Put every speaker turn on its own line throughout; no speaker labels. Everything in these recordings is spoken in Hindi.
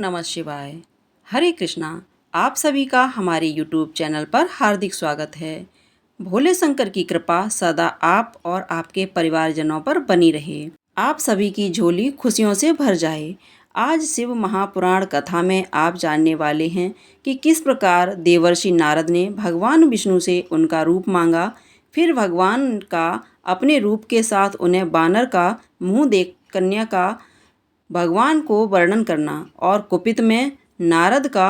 नमः शिवाय। हरे कृष्णा। आप सभी का हमारे YouTube चैनल पर हार्दिक स्वागत है। भोले शंकर की कृपा सदा आप और आपके परिवारजनों पर बनी रहे। आप सभी की झोली खुशियों से भर जाए। आज शिव महापुराण कथा में आप जानने वाले हैं कि किस प्रकार देवर्षि नारद ने भगवान विष्णु से उनका रूप मांगा, फिर भगवान का अपने रूप के साथ उन्हें बानर का मुंह देख कन्या का भगवान को वर्णन करना और कुपित में नारद का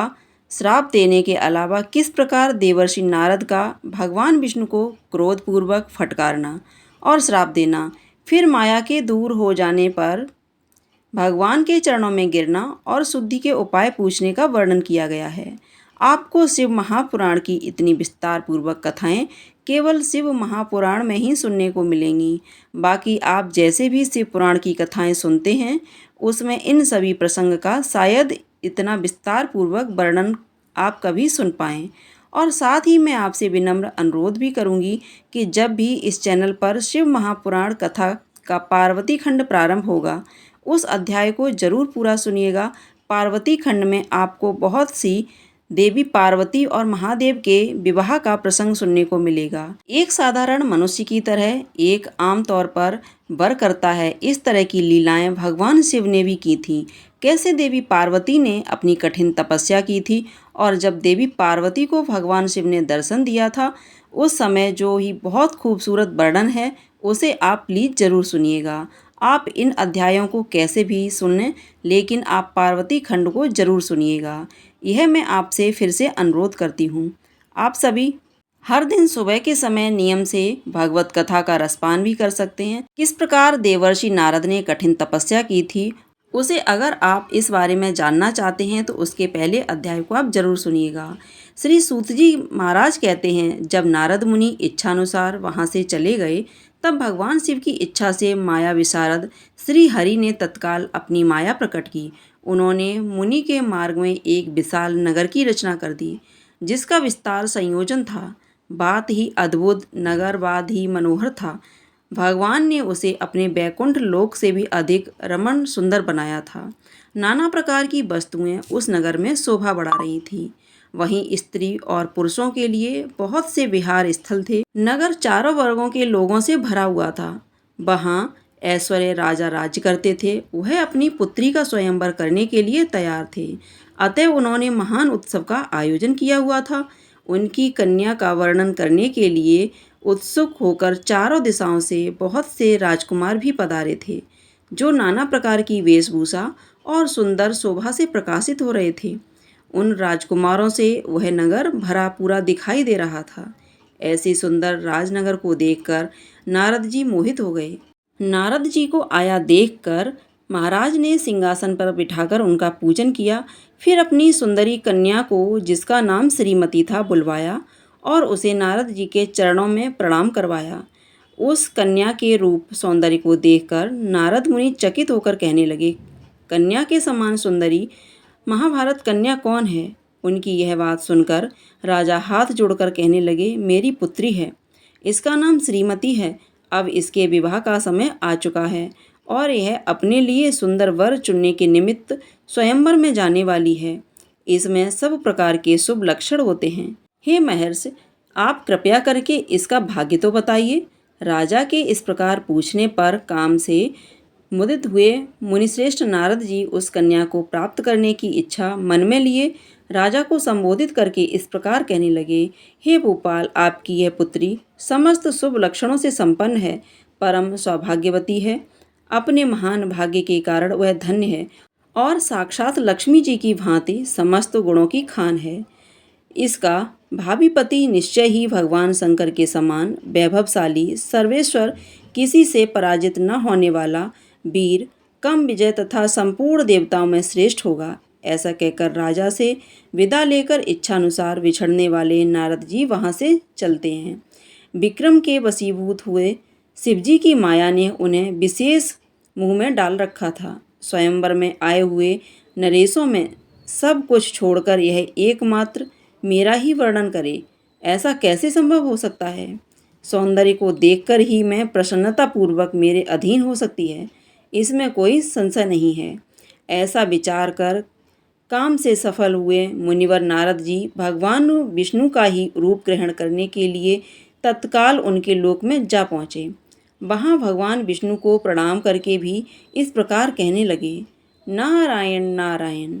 श्राप देने के अलावा किस प्रकार देवर्षि नारद का भगवान विष्णु को क्रोधपूर्वक फटकारना और श्राप देना, फिर माया के दूर हो जाने पर भगवान के चरणों में गिरना और शुद्धि के उपाय पूछने का वर्णन किया गया है। आपको शिव महापुराण की इतनी विस्तार पूर्वक कथाएं केवल शिव महापुराण में ही सुनने को मिलेंगी। बाकी आप जैसे भी शिव पुराण की कथाएं सुनते हैं उसमें इन सभी प्रसंग का शायद इतना विस्तार पूर्वक वर्णन आप कभी सुन पाएं। और साथ ही मैं आपसे विनम्र अनुरोध भी करूंगी कि जब भी इस चैनल पर शिव महापुराण कथा का पार्वती खंड प्रारंभ होगा उस अध्याय को जरूर पूरा सुनिएगा। पार्वती खंड में आपको बहुत सी देवी पार्वती और महादेव के विवाह का प्रसंग सुनने को मिलेगा। एक साधारण मनुष्य की तरह एक आम तौर पर वर करता है, इस तरह की लीलाएं भगवान शिव ने भी की थी। कैसे देवी पार्वती ने अपनी कठिन तपस्या की थी और जब देवी पार्वती को भगवान शिव ने दर्शन दिया था उस समय जो ही बहुत खूबसूरत वर्णन है उसे आप प्लीज़ ज़रूर सुनिएगा। आप इन अध्यायों को कैसे भी सुन लें लेकिन आप पार्वती खंड को जरूर सुनिएगा, यह मैं आपसे फिर से अनुरोध करती हूँ। आप सभी हर दिन सुबह के समय नियम से भगवत कथा का रसपान भी कर सकते हैं। किस प्रकार देवर्षि नारद ने कठिन तपस्या की थी उसे अगर आप इस बारे में जानना चाहते हैं तो उसके पहले अध्याय को आप जरूर सुनिएगा। श्री सूत जी महाराज कहते हैं, जब नारद मुनि इच्छानुसार वहाँ से चले गए तब भगवान शिव की इच्छा से माया विशारद श्री हरि ने तत्काल अपनी माया प्रकट की। उन्होंने मुनि के मार्ग में एक विशाल नगर की रचना कर दी जिसका विस्तार संयोजन था। बात ही अद्भुत, नगरवाद ही मनोहर था। भगवान ने उसे अपने बैकुंठ लोक से भी अधिक रमण सुंदर बनाया था। नाना प्रकार की वस्तुएं उस नगर में शोभा बढ़ा रही थीं। वहीं स्त्री और पुरुषों के लिए बहुत से विहार स्थल थे। नगर चारों वर्गों के लोगों से भरा हुआ था। वहाँ ऐश्वर्य राजा राज्य करते थे। वह अपनी पुत्री का स्वयंवर करने के लिए तैयार थे, अतः उन्होंने महान उत्सव का आयोजन किया हुआ था। उनकी कन्या का वर्णन करने के लिए उत्सुक होकर चारों दिशाओं से बहुत से राजकुमार भी पधारे थे जो नाना प्रकार की वेशभूषा और सुंदर शोभा से प्रकाशित हो रहे थे। उन राजकुमारों से वह नगर भरा पूरा दिखाई दे रहा था। ऐसे सुंदर राजनगर को देखकर नारद जी मोहित हो गए। नारद जी को आया देखकर महाराज ने सिंहासन पर बिठाकर उनका पूजन किया। फिर अपनी सुंदरी कन्या को, जिसका नाम श्रीमती था, बुलवाया और उसे नारद जी के चरणों में प्रणाम करवाया। उस कन्या के रूप सौंदर्य को देखकर नारद मुनि चकित होकर कहने लगे, कन्या के समान सुंदरी महाभारत कन्या कौन है? उनकी यह बात सुनकर राजा हाथ जोड़कर कहने लगे, मेरी पुत्री है, इसका नाम श्रीमती है। अब इसके विवाह का समय आ चुका है और यह अपने लिए सुंदर वर चुनने के निमित्त स्वयंवर में जाने वाली है। इसमें सब प्रकार के शुभ लक्षण होते हैं। हे महर्षि, आप कृपया करके इसका भाग्य तो बताइए। राजा के इस प्रकार पूछने पर काम से मुदित हुए मुनिश्रेष्ठ नारद जी उस कन्या को प्राप्त करने की इच्छा मन में लिए राजा को संबोधित करके इस प्रकार कहने लगे, हे भूपाल, आपकी यह पुत्री समस्त शुभ लक्षणों से संपन्न है, परम सौभाग्यवती है। अपने महान भाग्य के कारण वह धन्य है और साक्षात लक्ष्मी जी की भांति समस्त गुणों की खान है। इसका भावी पति निश्चय ही भगवान शंकर के समान वैभवशाली, सर्वेश्वर, किसी से पराजित न होने वाला, वीर, कम विजय तथा संपूर्ण देवताओं में श्रेष्ठ होगा। ऐसा कहकर राजा से विदा लेकर इच्छानुसार विछड़ने वाले नारद जी वहाँ से चलते हैं। विक्रम के वशीभूत हुए शिवजी की माया ने उन्हें विशेष मुंह में डाल रखा था। स्वयंवर में आए हुए नरेशों में सब कुछ छोड़कर यह एकमात्र मेरा ही वर्णन करे, ऐसा कैसे संभव हो सकता है? सौंदर्य को देखकर ही मैं प्रसन्नतापूर्वक मेरे अधीन हो सकती है, इसमें कोई संशय नहीं है। ऐसा विचार कर काम से सफल हुए मुनिवर नारद जी भगवान विष्णु का ही रूप ग्रहण करने के लिए तत्काल उनके लोक में जा पहुँचे। वहाँ भगवान विष्णु को प्रणाम करके भी इस प्रकार कहने लगे, नारायण नारायण।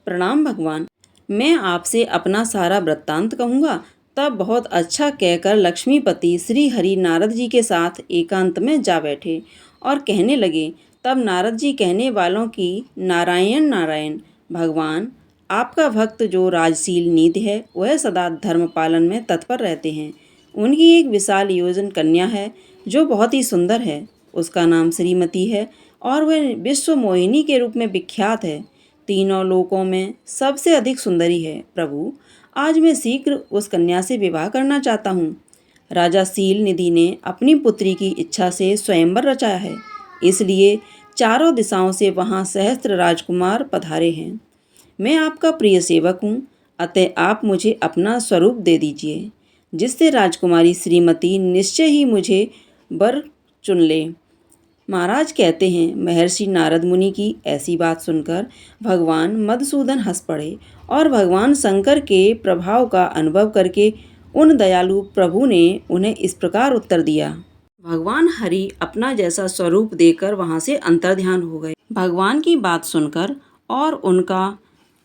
प्रणाम भगवान, मैं आपसे अपना सारा वृत्तांत कहूँगा। तब बहुत अच्छा कहकर लक्ष्मीपति श्री हरि नारद जी के साथ एकांत में जा बैठे और कहने लगे। तब नारद जी कहने वालों की नारायण नारायण। भगवान, आपका भक्त जो राजशील नीति है वह सदा धर्म पालन में तत्पर रहते हैं। उनकी एक विशाल योजन कन्या है जो बहुत ही सुंदर है। उसका नाम श्रीमती है और वह विश्व मोहिनी के रूप में विख्यात है। तीनों लोकों में सबसे अधिक सुंदरी है। प्रभु, आज मैं शीघ्र उस कन्या से विवाह करना चाहता हूँ। राजा शील निधि ने अपनी पुत्री की इच्छा से स्वयंवर रचाया है, इसलिए चारों दिशाओं से वहाँ सहस्त्र राजकुमार पधारे हैं। मैं आपका प्रिय सेवक हूँ, अतः आप मुझे अपना स्वरूप दे दीजिए, जिससे राजकुमारी श्रीमती निश्चय ही मुझे वर चुन ले। महाराज कहते हैं, महर्षि नारद मुनि की ऐसी बात सुनकर भगवान मधुसूदन हंस पड़े और भगवान शंकर के प्रभाव का अनुभव करके उन दयालु प्रभु ने उन्हें इस प्रकार उत्तर दिया। भगवान हरि अपना जैसा स्वरूप देकर वहां से अंतर्ध्यान हो गए। भगवान की बात सुनकर और उनका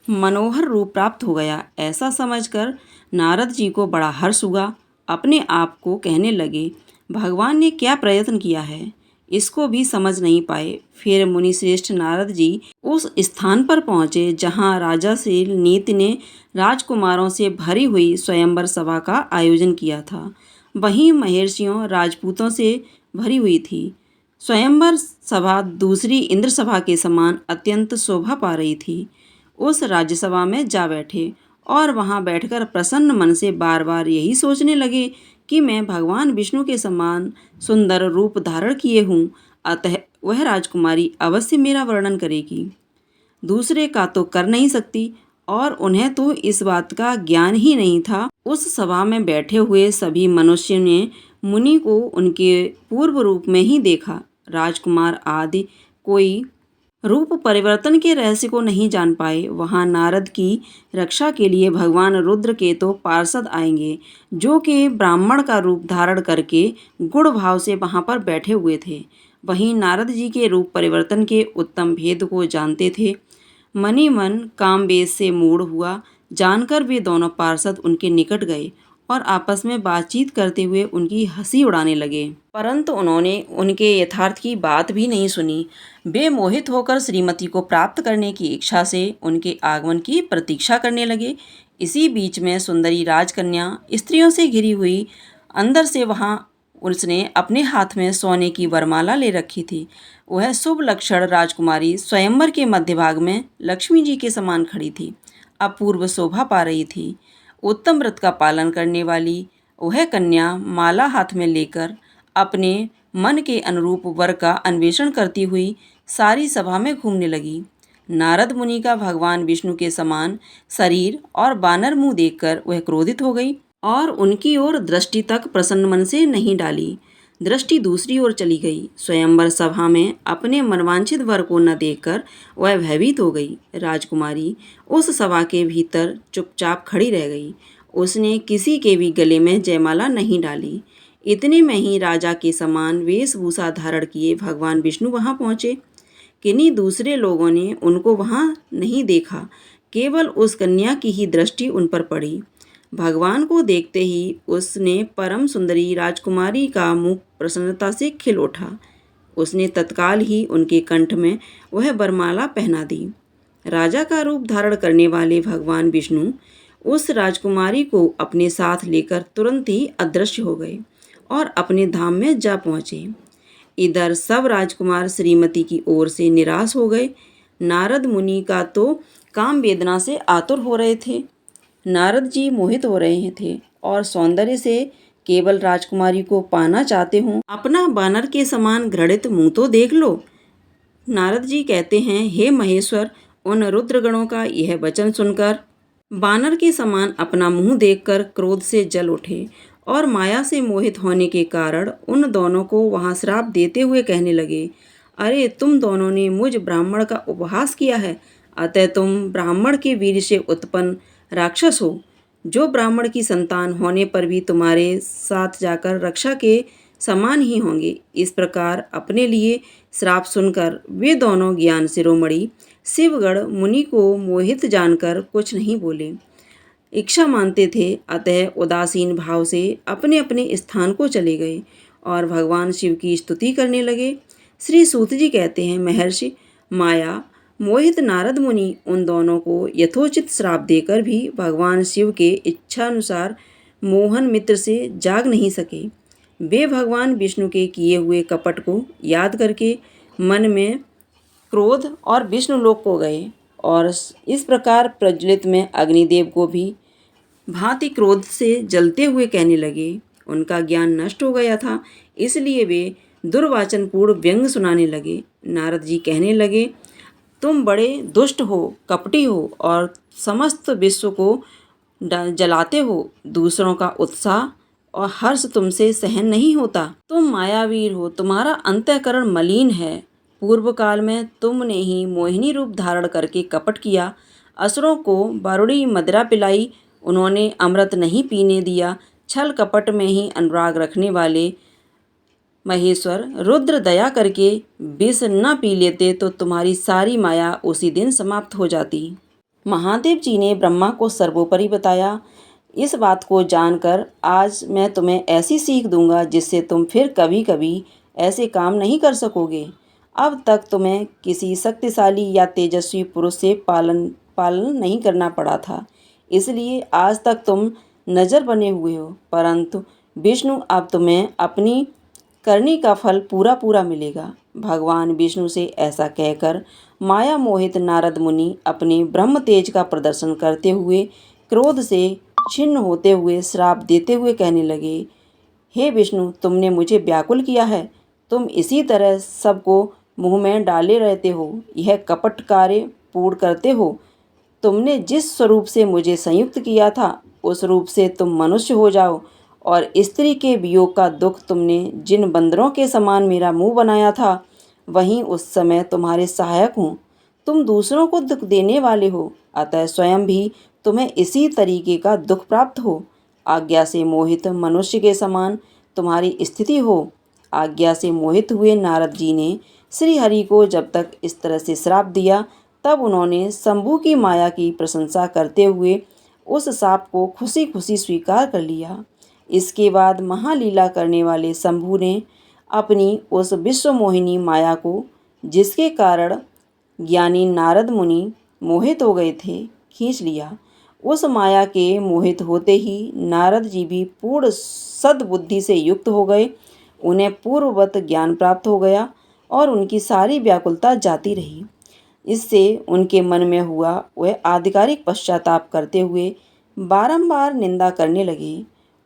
मनोहर रूप प्राप्त हो गया, ऐसा समझकर नारद जी को बड़ा हर्ष हुआ। अपने आप को कहने लगे, भगवान ने क्या प्रयत्न किया है, इसको भी समझ नहीं पाए। फिर मुनि श्रेष्ठ नारद जी उस स्थान पर पहुँचे जहाँ राजा शील नीति ने राजकुमारों से भरी हुई स्वयंवर सभा का आयोजन किया था। वहीं महर्षियों राजपूतों से भरी हुई थी। स्वयंवर सभा दूसरी इंद्र सभा के समान अत्यंत शोभा पा रही थी। उस राज्यसभा में जा बैठे और वहां बैठकर प्रसन्न मन से बार बार यही सोचने लगे कि मैं भगवान विष्णु के समान सुंदर रूप धारण किए हूँ, अतः वह राजकुमारी अवश्य मेरा वर्णन करेगी। दूसरे का तो कर नहीं सकती और उन्हें तो इस बात का ज्ञान ही नहीं था। उस सभा में बैठे हुए सभी मनुष्यों ने मुनि को उनके पूर्व रूप में ही देखा। राजकुमार आदि कोई रूप परिवर्तन के रहस्य को नहीं जान पाए। वहां नारद की रक्षा के लिए भगवान रुद्र के तो पार्षद आएंगे, जो कि ब्राह्मण का रूप धारण करके गुण भाव से वहां पर बैठे हुए थे। वहीं नारद जी के रूप परिवर्तन के उत्तम भेद को जानते थे। मनी मन कामवेश से मूढ़ हुआ, जानकर वे दोनों पार्षद उनके निकट गए और आपस में बातचीत करते हुए उनकी हंसी उड़ाने लगे, परंतु उन्होंने उनके यथार्थ की बात भी नहीं सुनी। वे मोहित होकर श्रीमती को प्राप्त करने की इच्छा से उनके आगमन की प्रतीक्षा करने लगे। इसी बीच में सुंदरी राजकन्या स्त्रियों से घिरी हुई अंदर से वहां उसने अपने हाथ में सोने की वरमाला ले रखी थी। वह शुभ लक्षण राजकुमारी स्वयंवर के मध्य भाग में लक्ष्मी जी के समान खड़ी थी, अपूर्व शोभा पा रही थी। उत्तम व्रत का पालन करने वाली वह कन्या माला हाथ में लेकर अपने मन के अनुरूप वर का अन्वेषण करती हुई सारी सभा में घूमने लगी। नारद मुनि का भगवान विष्णु के समान शरीर और बानर मुंह देखकर वह क्रोधित हो गई और उनकी ओर दृष्टि तक प्रसन्न मन से नहीं डाली। दृष्टि दूसरी ओर चली गई। स्वयंवर सभा में अपने मनवांछित वर को न देखकर वह भयभीत हो गई। राजकुमारी उस सभा के भीतर चुपचाप खड़ी रह गई। उसने किसी के भी गले में जयमाला नहीं डाली। इतने में ही राजा के समान वेशभूषा धारण किए भगवान विष्णु वहां पहुंचे। किन्हीं दूसरे लोगों ने उनको वहां नहीं देखा, केवल उस कन्या की ही दृष्टि उन पर पड़ी। भगवान को देखते ही उसने परम सुंदरी राजकुमारी का मुख प्रसन्नता से खिल उठा। उसने तत्काल ही उनके कंठ में वह वरमाला पहना दी। राजा का रूप धारण करने वाले भगवान विष्णु उस राजकुमारी को अपने साथ लेकर तुरंत ही अदृश्य हो गए और अपने धाम में जा पहुँचे। इधर सब राजकुमार श्रीमती की ओर से निराश हो गए। नारद मुनि का तो काम वेदना से आतुर हो रहे थे। नारद जी मोहित हो रहे थे और सौंदर्य से केवल राजकुमारी को पाना चाहते हों। अपना बानर के समान घृणित मुंह तो देख लो। नारद जी कहते हैं, हे महेश्वर, उन रुद्रगणों का यह वचन सुनकर बानर के समान अपना मुंह देखकर क्रोध से जल उठे और माया से मोहित होने के कारण उन दोनों को वहां श्राप देते हुए कहने लगे, अरे तुम दोनों ने मुझ ब्राह्मण का उपहास किया है, अतः तुम ब्राह्मण के वीर से उत्पन्न राक्षस हो, जो ब्राह्मण की संतान होने पर भी तुम्हारे साथ जाकर रक्षा के समान ही होंगे। इस प्रकार अपने लिए श्राप सुनकर वे दोनों ज्ञान शिरोमणि शिवगढ़ मुनि को मोहित जानकर कुछ नहीं बोले। इच्छा मानते थे, अतः उदासीन भाव से अपने अपने स्थान को चले गए और भगवान शिव की स्तुति करने लगे। श्री सूत जी कहते हैं, महर्षि माया मोहित नारद मुनि उन दोनों को यथोचित श्राप देकर भी भगवान शिव के इच्छानुसार मोहन मित्र से जाग नहीं सके। वे भगवान विष्णु के किए हुए कपट को याद करके मन में क्रोध और विष्णुलोक को गए और इस प्रकार प्रज्वलित में अग्निदेव को भी भांति क्रोध से जलते हुए कहने लगे। उनका ज्ञान नष्ट हो गया था, इसलिए वे दुर्वाचनपूर्ण व्यंग सुनाने लगे। नारद जी कहने लगे, तुम बड़े दुष्ट हो, कपटी हो और समस्त विश्व को जलाते हो। दूसरों का उत्साह और हर्ष तुमसे सहन नहीं होता। तुम मायावीर हो, तुम्हारा अंतःकरण मलिन है। पूर्व काल में तुमने ही मोहिनी रूप धारण करके कपट किया, असुरों को बारूदी मदिरा पिलाई, उन्होंने अमृत नहीं पीने दिया। छल कपट में ही अनुराग रखने वाले महेश्वर रुद्र दया करके विष न पी लेते तो तुम्हारी सारी माया उसी दिन समाप्त हो जाती। महादेव जी ने ब्रह्मा को सर्वोपरि बताया। इस बात को जानकर आज मैं तुम्हें ऐसी सीख दूंगा जिससे तुम फिर कभी कभी ऐसे काम नहीं कर सकोगे। अब तक तुम्हें किसी शक्तिशाली या तेजस्वी पुरुष से पालन नहीं करना पड़ा था, इसलिए आज तक तुम नज़र बने हुए हो, परंतु विष्णु अब तुम्हें अपनी करनी का फल पूरा पूरा मिलेगा। भगवान विष्णु से ऐसा कहकर माया मोहित नारद मुनि अपने ब्रह्म तेज का प्रदर्शन करते हुए क्रोध से छिन्न होते हुए श्राप देते हुए कहने लगे, हे विष्णु, तुमने मुझे व्याकुल किया है। तुम इसी तरह सबको मुंह में डाले रहते हो, यह कपट कार्य पूर्ण करते हो। तुमने जिस स्वरूप से मुझे संयुक्त किया था उस रूप से तुम मनुष्य हो जाओ, और स्त्री के वियोग का दुख तुमने जिन बंदरों के समान मेरा मुंह बनाया था, वहीं उस समय तुम्हारे सहायक हूँ। तुम दूसरों को दुख देने वाले हो, अतः स्वयं भी तुम्हें इसी तरीके का दुख प्राप्त हो। आज्ञा से मोहित मनुष्य के समान तुम्हारी स्थिति हो। आज्ञा से मोहित हुए नारद जी ने श्री हरि को जब तक इस तरह से श्राप दिया, तब उन्होंने शंभु की माया की प्रशंसा करते हुए उस शाप को खुशी खुशी स्वीकार कर लिया। इसके बाद महालीला करने वाले शंभु ने अपनी उस विश्वमोहिनी माया को, जिसके कारण ज्ञानी नारद मुनि मोहित हो गए थे, खींच लिया। उस माया के मोहित होते ही नारद जी भी पूर्ण सद्बुद्धि से युक्त हो गए। उन्हें पूर्ववत ज्ञान प्राप्त हो गया और उनकी सारी व्याकुलता जाती रही। इससे उनके मन में हुआ वह आधिकारिक पश्चाताप करते हुए बारंबार निंदा करने लगे।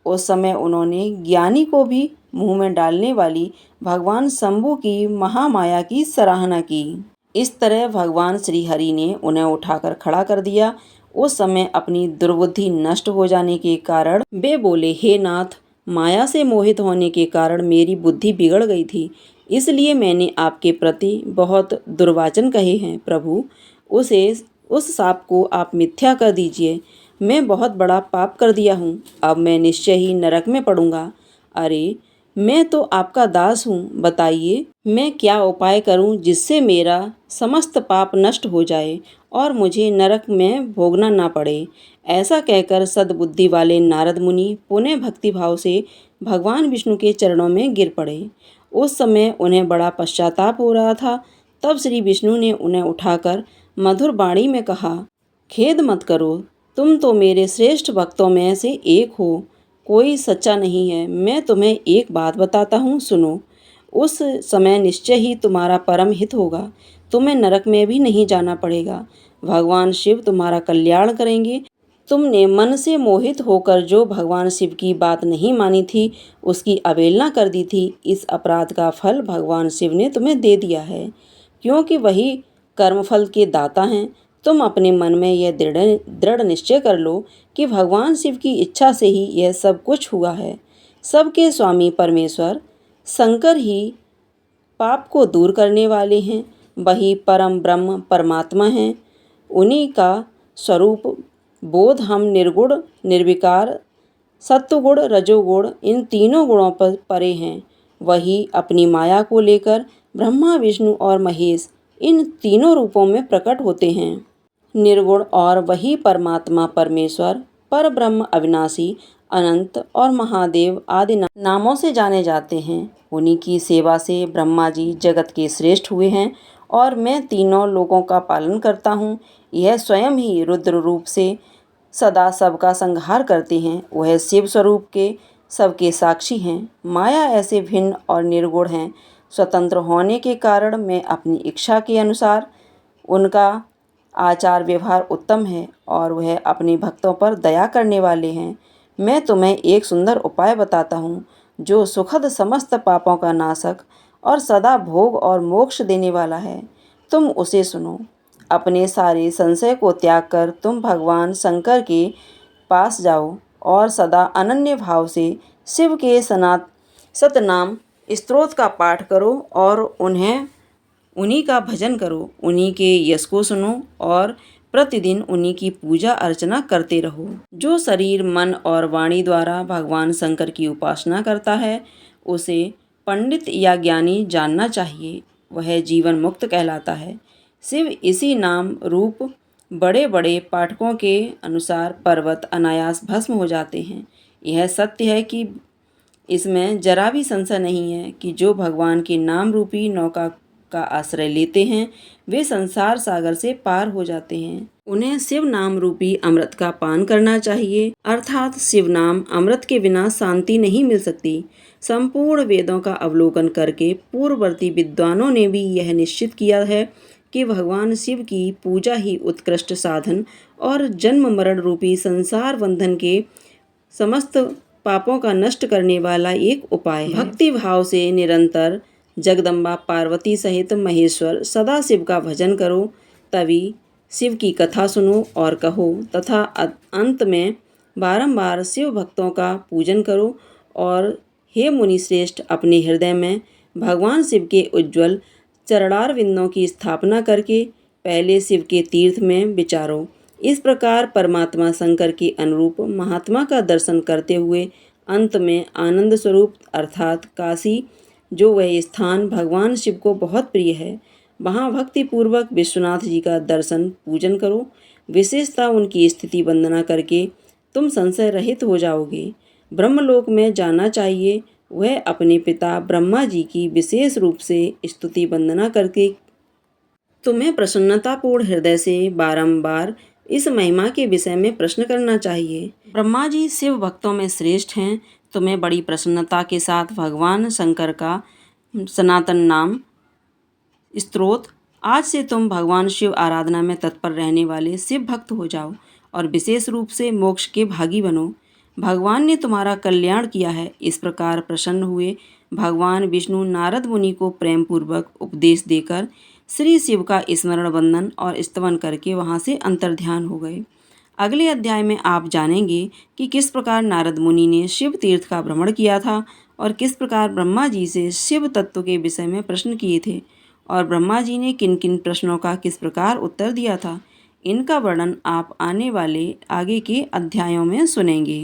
उस समय उन्होंने ज्ञानी को भी मुंह में डालने वाली भगवान शंभु की महामाया की सराहना की। इस तरह भगवान श्री हरि ने उन्हें उठाकर खड़ा कर दिया। उस समय अपनी दुर्बुद्धि नष्ट हो जाने के कारण वे बोले, हे नाथ, माया से मोहित होने के कारण मेरी बुद्धि बिगड़ गई थी, इसलिए मैंने आपके प्रति बहुत दुर्वाचन कहे हैं। प्रभु, उस शाप को आप मिथ्या कर दीजिए। मैं बहुत बड़ा पाप कर दिया हूँ, अब मैं निश्चय ही नरक में पड़ूंगा। अरे, मैं तो आपका दास हूँ, बताइए मैं क्या उपाय करूँ जिससे मेरा समस्त पाप नष्ट हो जाए और मुझे नरक में भोगना ना पड़े। ऐसा कहकर सद्बुद्धि वाले नारद मुनि पुनः भक्तिभाव से भगवान विष्णु के चरणों में गिर पड़े। उस समय उन्हें बड़ा पश्चाताप हो रहा था। तब श्री विष्णु ने उन्हें उठाकर मधुर वाणी में कहा, खेद मत करो, तुम तो मेरे श्रेष्ठ भक्तों में से एक हो, कोई सच्चा नहीं है। मैं तुम्हें एक बात बताता हूँ, सुनो। उस समय निश्चय ही तुम्हारा परम हित होगा, तुम्हें नरक में भी नहीं जाना पड़ेगा। भगवान शिव तुम्हारा कल्याण करेंगे। तुमने मन से मोहित होकर जो भगवान शिव की बात नहीं मानी थी, उसकी अवहेलना कर दी थी, इस अपराध का फल भगवान शिव ने तुम्हें दे दिया है, क्योंकि वही कर्मफल के दाता हैं। तुम अपने मन में यह दृढ़ निश्चय कर लो कि भगवान शिव की इच्छा से ही यह सब कुछ हुआ है। सबके स्वामी परमेश्वर शंकर ही पाप को दूर करने वाले हैं, वही परम ब्रह्म परमात्मा हैं। उन्हीं का स्वरूप बोध हम निर्गुण, निर्विकार, सत्वगुण, रजोगुण इन तीनों गुणों पर परे हैं। वही अपनी माया को लेकर ब्रह्मा, विष्णु और महेश इन तीनों रूपों में प्रकट होते हैं। निर्गुण और वही परमात्मा परमेश्वर, पर ब्रह्म, अविनाशी, अनंत और महादेव आदि नामों से जाने जाते हैं। उन्हीं की सेवा से ब्रह्मा जी जगत के श्रेष्ठ हुए हैं और मैं तीनों लोकों का पालन करता हूँ। यह स्वयं ही रुद्र रूप से सदा सबका संहार करते हैं। वह शिव स्वरूप के सबके साक्षी हैं। माया ऐसे भिन्न और निर्गुण हैं। स्वतंत्र होने के कारण मैं अपनी इच्छा के अनुसार उनका आचार व्यवहार उत्तम है और वह अपने भक्तों पर दया करने वाले हैं। मैं तुम्हें एक सुंदर उपाय बताता हूँ जो सुखद समस्त पापों का नाशक और सदा भोग और मोक्ष देने वाला है। तुम उसे सुनो। अपने सारे संशय को त्याग कर तुम भगवान शंकर के पास जाओ और सदा अनन्य भाव से शिव के सतनाम स्तोत्र का पाठ करो और उन्हीं का भजन करो। उन्हीं के यश को सुनो और प्रतिदिन उन्हीं की पूजा अर्चना करते रहो। जो शरीर, मन और वाणी द्वारा भगवान शंकर की उपासना करता है उसे पंडित या ज्ञानी जानना चाहिए। वह जीवन मुक्त कहलाता है। शिव इसी नाम रूप बड़े बड़े पाठकों के अनुसार पर्वत अनायास भस्म हो जाते हैं। यह सत्य है कि इसमें जरा भी संशय नहीं है कि जो भगवान के नाम रूपी नौका का आश्रय लेते हैं वे संसार सागर से पार हो जाते हैं। उन्हें शिव नाम रूपी अमृत का पान करना चाहिए, अर्थात शिव नाम अमृत के बिना शांति नहीं मिल सकती। संपूर्ण वेदों का अवलोकन करके पूर्ववर्ती विद्वानों ने भी यह निश्चित किया है कि भगवान शिव की पूजा ही उत्कृष्ट साधन और जन्म मरण रूपी संसार बंधन के समस्त पापों का नष्ट करने वाला एक उपाय है। भक्ति भाव से निरंतर जगदम्बा पार्वती सहित महेश्वर सदा शिव का भजन करो, तभी शिव की कथा सुनो और कहो तथा अंत में बारंबार शिव भक्तों का पूजन करो। और हे मुनि श्रेष्ठ, अपने हृदय में भगवान शिव के उज्ज्वल चरणारविंदों की स्थापना करके पहले शिव के तीर्थ में विचारो। इस प्रकार परमात्मा शंकर के अनुरूप महात्मा का दर्शन करते हुए अंत में आनंद स्वरूप अर्थात काशी, जो वह स्थान भगवान शिव को बहुत प्रिय है, वहाँ भक्तिपूर्वक विश्वनाथ जी का दर्शन पूजन करो। विशेषतः उनकी स्थिति वंदना करके तुम संशय रहित हो जाओगे। ब्रह्मलोक में जाना चाहिए। वह अपने पिता ब्रह्मा जी की विशेष रूप से स्तुति वंदना करके तुम्हें प्रसन्नतापूर्ण हृदय से बारंबार इस महिमा के विषय में प्रश्न करना चाहिए। ब्रह्मा जी शिव भक्तों में श्रेष्ठ हैं। तुम्हें बड़ी प्रसन्नता के साथ भगवान शंकर का सनातन नाम स्तोत्र आज से तुम भगवान शिव आराधना में तत्पर रहने वाले शिव भक्त हो जाओ और विशेष रूप से मोक्ष के भागी बनो। भगवान ने तुम्हारा कल्याण किया है। इस प्रकार प्रसन्न हुए भगवान विष्णु नारद मुनि को प्रेम पूर्वक उपदेश देकर श्री शिव का स्मरण वंदन और स्तवन करके वहाँ से अंतर्ध्यान हो गए। अगले अध्याय में आप जानेंगे कि किस प्रकार नारद मुनि ने शिव तीर्थ का भ्रमण किया था और किस प्रकार ब्रह्मा जी से शिव तत्व के विषय में प्रश्न किए थे और ब्रह्मा जी ने किन किन प्रश्नों का किस प्रकार उत्तर दिया था। इनका वर्णन आप आने वाले आगे के अध्यायों में सुनेंगे।